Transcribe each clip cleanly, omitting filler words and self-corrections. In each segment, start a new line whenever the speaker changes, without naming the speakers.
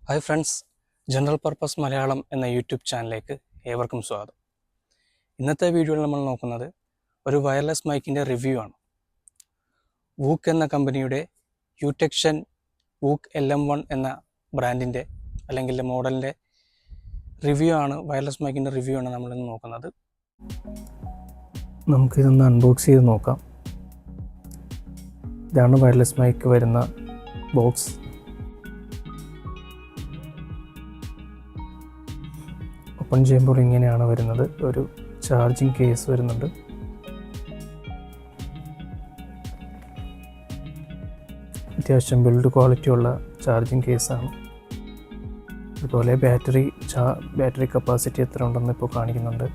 Hi friends, general purpose Malayalam എന്ന YouTube ചാനലിലേക്ക് ഏവർക്കും സ്വാഗതം. ഇന്നത്തെ വീഡിയോയിൽ നമ്മൾ നോക്കുന്നത് ഒരു വയർലെസ് മൈക്കിൻ്റെ റിവ്യൂ ആണ്. വൂക്ക് എന്ന കമ്പനിയുടെ യൂടെക്ഷൻ വൂക്ക് LM1 എന്ന ബ്രാൻഡിൻ്റെ അല്ലെങ്കിൽ മോഡലിൻ്റെ റിവ്യൂ ആണ്. വയർലെസ് മൈക്കിൻ്റെ റിവ്യൂ ആണ് നമ്മളിന്ന് നോക്കുന്നത്. നമുക്കിതൊന്ന് അൺബോക്സ് ചെയ്ത് നോക്കാം. ഇതാണ് വയർലെസ് മൈക്ക് വരുന്ന ബോക്സ്. ഓപ്പൺ ചെയ്യുമ്പോൾ ഇങ്ങനെയാണ് വരുന്നത്. ഒരു ചാർജിങ് കേസ് വരുന്നുണ്ട്. അത്യാവശ്യം ബിൽഡ് ക്വാളിറ്റി ഉള്ള ചാർജിങ് കേസാണ്. അതുപോലെ ബാറ്ററി കപ്പാസിറ്റി എത്ര ഉണ്ടെന്ന് ഇപ്പോൾ കാണിക്കുന്നുണ്ട്.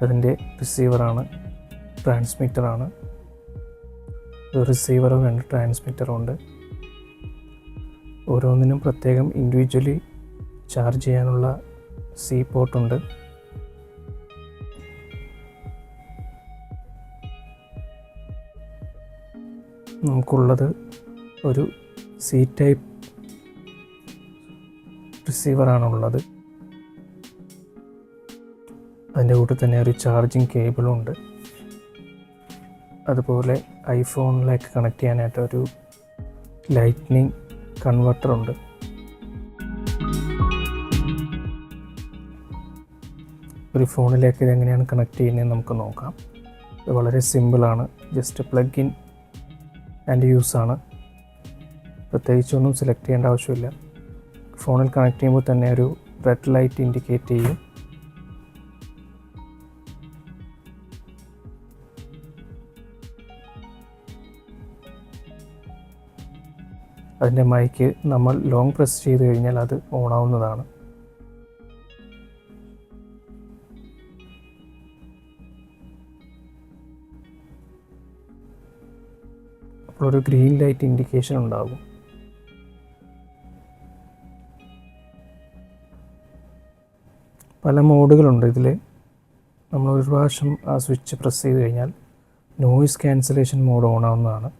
അതിൻ്റെ റിസീവറാണ്, ട്രാൻസ്മിറ്ററാണ്. ഒരു റിസീവറും രണ്ട് ട്രാൻസ്മിറ്ററും ഉണ്ട്. ഓരോന്നിനും പ്രത്യേകം ഇൻഡിവിജ്വലി ചാർജ് ചെയ്യാനുള്ള സി പോർട്ടുണ്ട്. നമുക്കുള്ളത് ഒരു സി ടൈപ്പ് റിസീവറാണുള്ളത്. അതിൻ്റെ കൂടെ തന്നെ ഒരു ചാർജിങ് കേബിളും ഉണ്ട്. അതുപോലെ ഐഫോണിലേക്ക് കണക്ട് ചെയ്യാനായിട്ട് ഒരു ലൈറ്റ്നിങ് കൺവെർട്ടറുണ്ട്. ഒരു ഫോണിലേക്ക് ഇതെങ്ങനെയാണ് കണക്ട് ചെയ്യുന്നതെന്ന് നമുക്ക് നോക്കാം. ഇത് വളരെ സിമ്പിളാണ്. Just plug in and use ആണ്. പ്രത്യേകിച്ചൊന്നും സെലക്ട് ചെയ്യേണ്ട ആവശ്യമില്ല. ഫോണിൽ കണക്ട് ചെയ്യുമ്പോൾ തന്നെ ഒരു റെഡ് ലൈറ്റ് ഇൻഡിക്കേറ്റ് ചെയ്യും. അതിൻ്റെ മൈക്ക് നമ്മൾ ലോങ് പ്രസ് ചെയ്ത് കഴിഞ്ഞാൽ അത് ഓണാവുന്നതാണ്. അപ്പോൾ ഒരു ഗ്രീൻ ലൈറ്റ് ഇൻഡിക്കേഷൻ ഉണ്ടാകും. പല മോഡുകളുണ്ട് ഇതിൽ. നമ്മൾ ഒരു പ്രാവശ്യം ആ സ്വിച്ച് പ്രസ് ചെയ്ത് കഴിഞ്ഞാൽ നോയിസ് ക്യാൻസലേഷൻ മോഡ് ഓണാവുന്നതാണ്.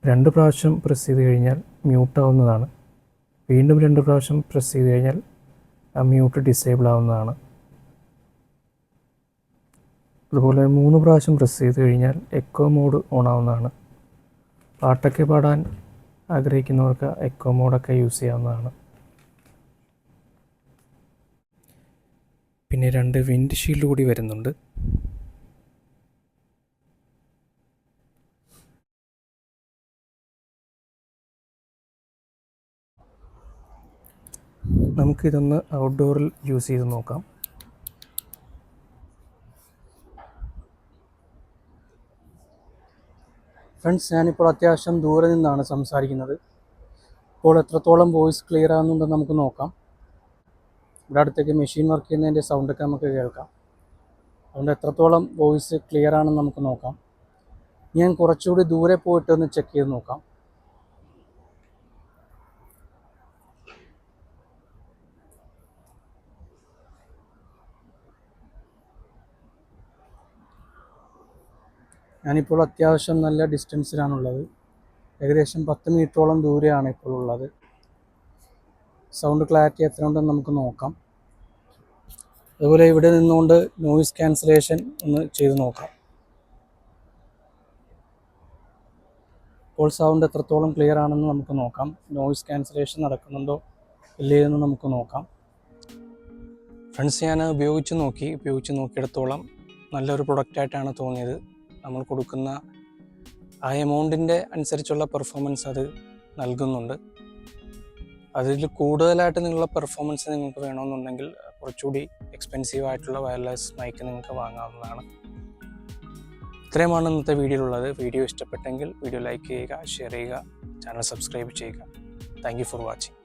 2 പ്രാവശ്യം പ്രസ് ചെയ്ത് കഴിഞ്ഞാൽ മ്യൂട്ട് ആവുന്നതാണ്. വീണ്ടും 2 പ്രാവശ്യം പ്രസ് ചെയ്ത് കഴിഞ്ഞാൽ ആ മ്യൂട്ട് ഡിസേബിൾ ആവുന്നതാണ്. അതുപോലെ 3 പ്രാവശ്യം പ്രസ് ചെയ്ത് കഴിഞ്ഞാൽ എക്കോ മോഡ് ഓൺ ആവുന്നതാണ്. പാട്ടൊക്കെ പാടാൻ ആഗ്രഹിക്കുന്നവർക്ക് എക്കോ മോഡൊക്കെ യൂസ് ചെയ്യാവുന്നതാണ്. പിന്നെ 2 വിൻഡ് ഷീൽഡ് കൂടി വരുന്നുണ്ട്. നമുക്കിതൊന്ന് ഔട്ട്ഡോറിൽ യൂസ് ചെയ്ത് നോക്കാം. ഫ്രണ്ട്സ്, ഞാനിപ്പോൾ അത്യാവശ്യം ദൂരെ നിന്നാണ് സംസാരിക്കുന്നത്. ഇപ്പോൾ എത്രത്തോളം വോയിസ് ക്ലിയർ ആകുന്നുണ്ടെന്ന് നമുക്ക് നോക്കാം. ഇവിടെ അടുത്തേക്ക് മെഷീൻ വർക്ക് ചെയ്യുന്നതിൻ്റെ സൗണ്ടൊക്കെ നമുക്ക് കേൾക്കാം. അതുകൊണ്ട് എത്രത്തോളം വോയിസ് ക്ലിയർ ആണെന്ന് നമുക്ക് നോക്കാം. ഞാൻ കുറച്ചുകൂടി ദൂരെ പോയിട്ടൊന്ന് ചെക്ക് ചെയ്ത് നോക്കാം. ഞാനിപ്പോൾ അത്യാവശ്യം നല്ല ഡിസ്റ്റൻസിലാണുള്ളത്. ഏകദേശം 10 മീറ്ററോളം ദൂരെയാണ് ഇപ്പോൾ ഉള്ളത്. സൗണ്ട് ക്ലാരിറ്റി എത്ര ഉണ്ടെന്ന് നമുക്ക് നോക്കാം. അതുപോലെ ഇവിടെ നിന്നുകൊണ്ട് നോയിസ് ക്യാൻസലേഷൻ ഒന്ന് ചെയ്ത് നോക്കാം. ഇപ്പോൾ സൗണ്ട് എത്രത്തോളം ക്ലിയർ ആണെന്ന് നമുക്ക് നോക്കാം. നോയിസ് ക്യാൻസലേഷൻ നടക്കുന്നുണ്ടോ ഇല്ലേ എന്ന് നമുക്ക് നോക്കാം. ഫ്രണ്ട്സ്, ഞാൻ ഉപയോഗിച്ച് നോക്കിയിടത്തോളം നല്ലൊരു പ്രൊഡക്റ്റായിട്ടാണ് തോന്നിയത്. നമ്മൾ കൊടുക്കുന്ന ആ എമൗണ്ടിൻ്റെ അനുസരിച്ചുള്ള പെർഫോമൻസ് അത് നൽകുന്നുണ്ട്. അതിൽ കൂടുതലായിട്ട് നിങ്ങളുടെ പെർഫോമൻസ് നിങ്ങൾക്ക് വേണമെന്നുണ്ടെങ്കിൽ കുറച്ചുകൂടി എക്സ്പെൻസീവ് ആയിട്ടുള്ള വയർലെസ് മൈക്ക് നിങ്ങൾക്ക് വാങ്ങാവുന്നതാണ്. ഇത്രയുമാണ് ഇന്നത്തെ വീഡിയോയിലുള്ളത്. വീഡിയോ ഇഷ്ടപ്പെട്ടെങ്കിൽ വീഡിയോ ലൈക്ക് ചെയ്യുക, ഷെയർ ചെയ്യുക, ചാനൽ സബ്സ്ക്രൈബ് ചെയ്യുക. Thank you for watching.